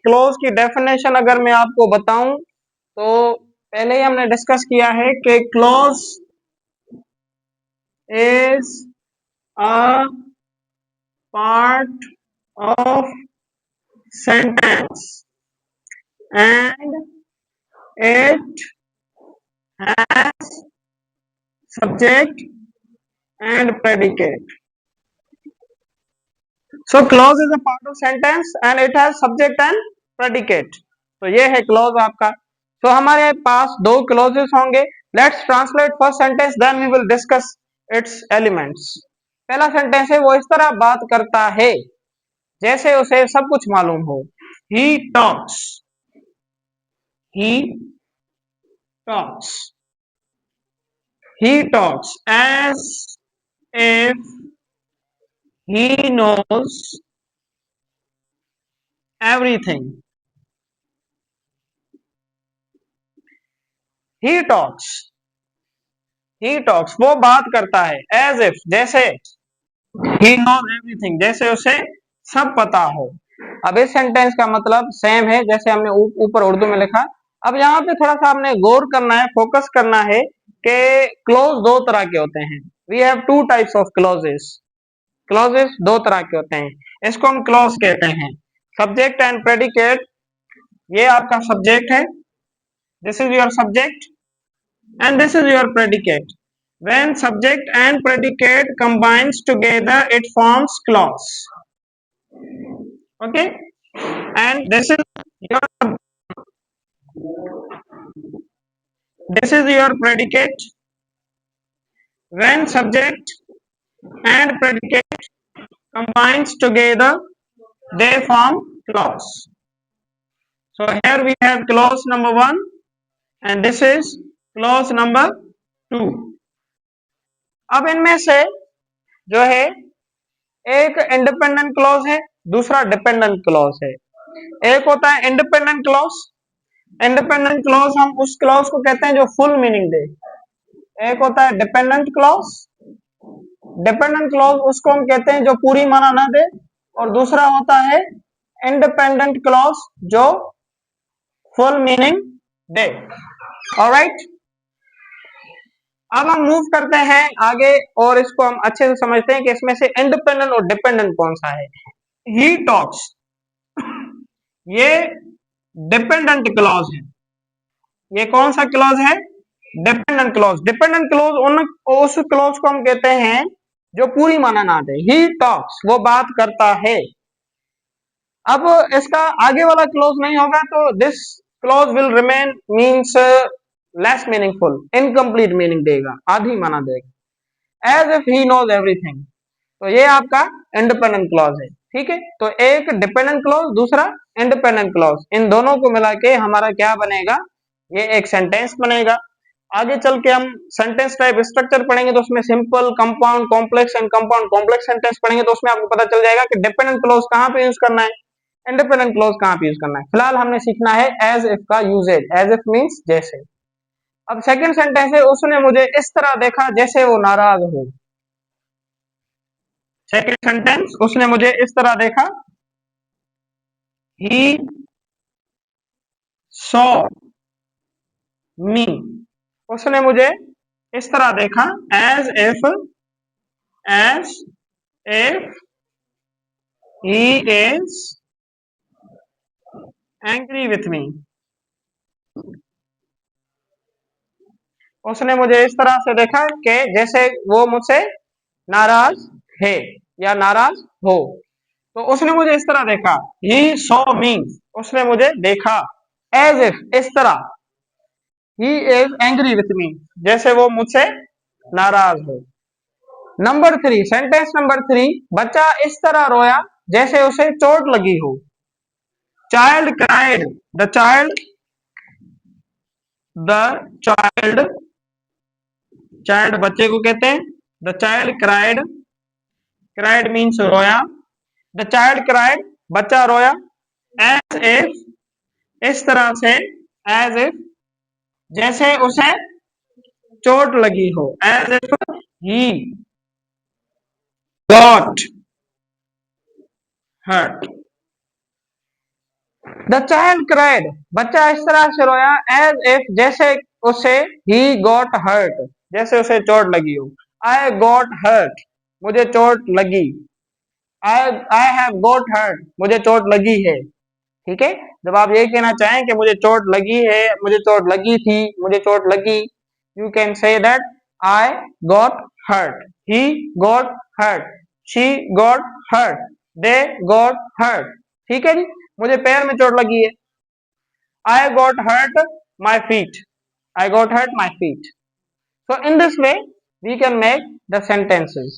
Close की definition अगर मैं आपको बताऊं तो पहले ही हमने डिस्कस किया है कि close is a part of sentence and it has subject and predicate. So clause is a part of sentence and it has subject and predicate. तो ये है clause आपका. तो हमारे पास दो clauses होंगे. Let's translate first sentence, then we will discuss its elements. पहला sentence है वो इस तरह बात करता है जैसे उसे सब कुछ मालूम हो. He talks. He talks. He talks as if he knows everything. He talks. He talks. वो बात करता है as if जैसे he knows everything जैसे उसे सब पता हो. अब इस सेंटेंस का मतलब सेम है जैसे हमने ऊपर उर्दू में लिखा. अब यहाँ पे थोड़ा सा हमने गौर करना है, फोकस करना है कि क्लोज दो तरह के होते हैं. We have two types of clauses. Clauses दो तरह के होते हैं. इसको हम क्लोज कहते हैं. Subject and predicate. ये आपका सब्जेक्ट है. This is your subject and this is your predicate. When subject and predicate combines together, it forms clause. Okay, and this is your predicate. When subject and predicate combines together, they form clause. So here we have clause number 1 and this is clause number 2. अब इनमें से जो है एक independent clause है, दूसरा dependent clause है. एक होता है इंडिपेंडेंट क्लॉज. इंडिपेंडेंट क्लॉज हम उस क्लॉज को कहते हैं जो फुल मीनिंग दे. एक होता है डिपेंडेंट क्लॉज. डिपेंडेंट क्लॉज उसको हम कहते हैं जो पूरी माना ना दे. और दूसरा होता है इंडिपेंडेंट क्लॉज जो फुल मीनिंग दे. ऑलराइट, अब हम मूव करते हैं आगे और इसको हम अच्छे से समझते हैं कि इसमें से इंडिपेंडेंट और डिपेंडेंट कौन सा है. ही टॉक्स ये डिपेंडेंट क्लॉज है. ये कौन सा क्लॉज है? Dependent clause. डिपेंडेंट क्लॉज उस क्लॉज को हम कहते हैं जो पूरी माना ना दे. ही टॉक्स वो बात करता है. अब इसका आगे वाला क्लॉज नहीं होगा तो this clause will remain means less meaningful, incomplete meaning देगा, आधी माना देगा. As if he knows everything. तो ये आपका इंडिपेंडेंट क्लॉज है. ठीक है, तो एक डिपेंडेंट क्लॉज, दूसरा इंडिपेंडेंट क्लॉज, इन दोनों को मिला के हमारा क्या बनेगा? ये एक सेंटेंस बनेगा. आगे चल के हम सेंटेंस टाइप स्ट्रक्चर पढ़ेंगे तो उसमें simple, compound, complex and compound complex sentence पढ़ेंगे तो उसमें आपको पता चल जाएगा कि डिपेंडेंट क्लॉज कहां पे यूज करना है, इंडिपेंडेंट क्लॉज कहां पे यूज करना है. फिलहाल हमने सीखना है एज इफ का यूजेज. एज इफ मींस जैसे. अब सेकंड सेंटेंस है उसने मुझे इस तरह देखा जैसे वो नाराज हो. सेकंड सेंटेंस उसने मुझे इस तरह देखा. He saw me. उसने मुझे इस तरह देखा. As if he is angry with me. उसने मुझे इस तरह से देखा कि जैसे वो मुझसे नाराज है या नाराज हो. तो उसने मुझे इस तरह देखा. He saw me. उसने मुझे देखा. एज इफ इस तरह. ही इज एंग्री विथ मी जैसे वो मुझसे नाराज हो. Number 3, sentence number 3. बच्चा इस तरह रोया जैसे उसे चोट लगी हो. Child cried. द चाइल्ड बच्चे को कहते हैं. The child cried. Cried means रोया. द चाइल्ड क्राइड बच्चा रोया. एज इफ इस तरह से. एज इफ जैसे उसे चोट लगी हो. As if he got hurt. The child cried, बच्चा इस तरह से रोया, एज इफ, जैसे उसे, ही गॉट हर्ट, जैसे उसे चोट लगी हो। आई गॉट हर्ट, मुझे चोट लगी। आई हैव गॉट हर्ट, मुझे चोट लगी है। ठीक है, जब आप ये कहना चाहें कि मुझे चोट लगी है, मुझे चोट लगी थी, मुझे चोट लगी, you can say that I got hurt, he got hurt, she got hurt, they got hurt. ठीक है जी, मुझे पैर में चोट लगी है। I got hurt my feet, I got hurt my feet. So in this way we can make the sentences.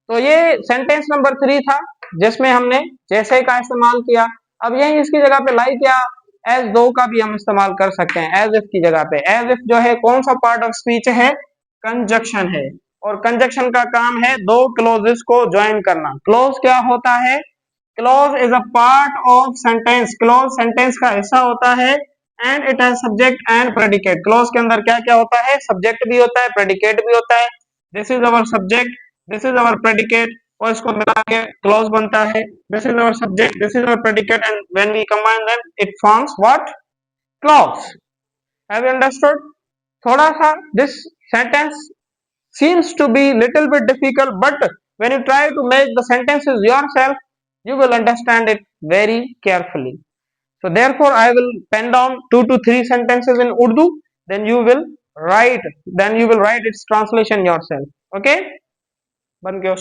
तो ये सेंटेंस नंबर 3 था जिसमें हमने जैसे का इस्तेमाल किया। अब यही इसकी जगह पे लाइक या एज दो का भी हम इस्तेमाल कर सकते हैं। एज इफ की जगह पे, एज इफ जो है कौन सा पार्ट ऑफ स्पीच है? कंजक्शन है, और कंजक्शन का काम है दो क्लोजेस को ज्वाइन करना। क्लोज क्या होता है? Close is a part of sentence, clause sentence का हिस्सा होता है, and it has subject and predicate. Close के अंदर क्या क्या होता है? सब्जेक्ट भी होता है, प्रेडिकेट भी होता है। This is our subject, this is our predicate, और इसको मिला के क्लोज बनता है। This is our subject, this is our predicate, and when we combine them it forms what? Clause. Have you understood? थोड़ा सा this sentence seems to be little bit difficult, but when you try to make the sentences yourself, you will understand it very carefully. So therefore I will pen down 2 to 3 sentences in Urdu, then you will write its translation yourself. Okay, बन गया।